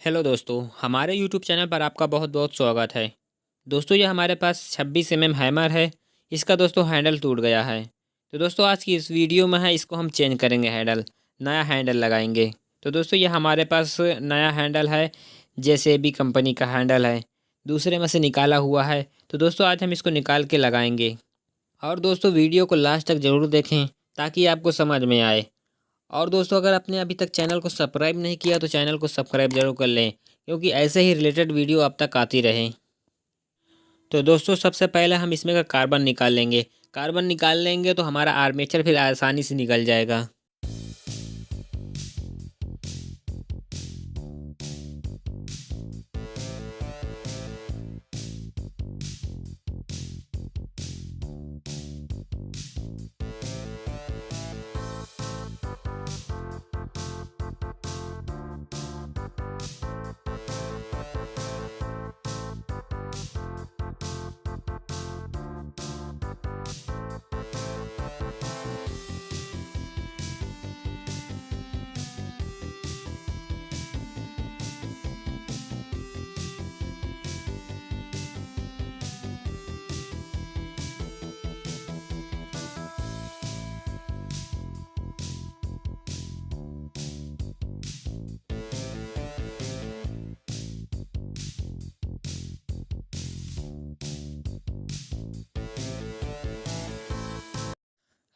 Hello दोस्तों, हमारे YouTube channel पर आपका बहुत बहुत स्वागत है। दोस्तों, ये हमारे पास 26 हैमर है। इसका दोस्तों हैंडल टूट गया है। तो दोस्तों आज की इस वीडियो में है, इसको हम चेंज करेंगे हैंडल, नया हैंडल लगाएंगे। तो दोस्तों ये हमारे पास नया हैंडल है, जैसे भी कंपनी का हैंडल है, दूसरे में से निकाला हुआ है। तो दोस्तों आज हम इसको निकाल के लगाएंगे। और दोस्तों वीडियो को लास्ट तक ज़रूर देखें ताकि आपको समझ में आए। और दोस्तों अगर आपने अभी तक चैनल को सब्सक्राइब नहीं किया तो चैनल को सब्सक्राइब जरूर कर लें, क्योंकि ऐसे ही रिलेटेड वीडियो आप तक आती रहे। तो दोस्तों सबसे पहले हम इसमें का कार्बन निकाल लेंगे। कार्बन निकाल लेंगे तो हमारा आर्मेचर फिर आसानी से निकल जाएगा।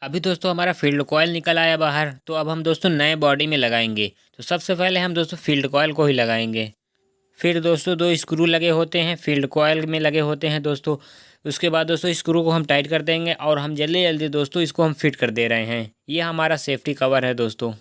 अभी दोस्तों हमारा फील्ड कॉयल निकल आया बाहर। तो अब हम दोस्तों नए बॉडी में लगाएंगे। तो सबसे पहले हम दोस्तों फील्ड कॉयल को ही लगाएंगे। फिर दोस्तों दो स्क्रू लगे होते हैं, फील्ड कॉयल में लगे होते हैं दोस्तों। उसके बाद दोस्तों स्क्रू को हम टाइट कर देंगे और हम जल्दी जल्दी दोस्तों इसको हम फिट कर दे रहे हैं। ये हमारा सेफ्टी कवर है दोस्तों।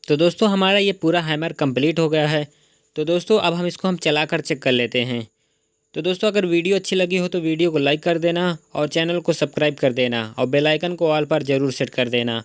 तो दोस्तों हमारा ये पूरा हैमर कंप्लीट हो गया है। तो दोस्तों अब हम इसको चला कर चेक कर लेते हैं। तो दोस्तों अगर वीडियो अच्छी लगी हो तो वीडियो को लाइक कर देना और चैनल को सब्सक्राइब कर देना और बेल आइकन को ऑल पर ज़रूर सेट कर देना।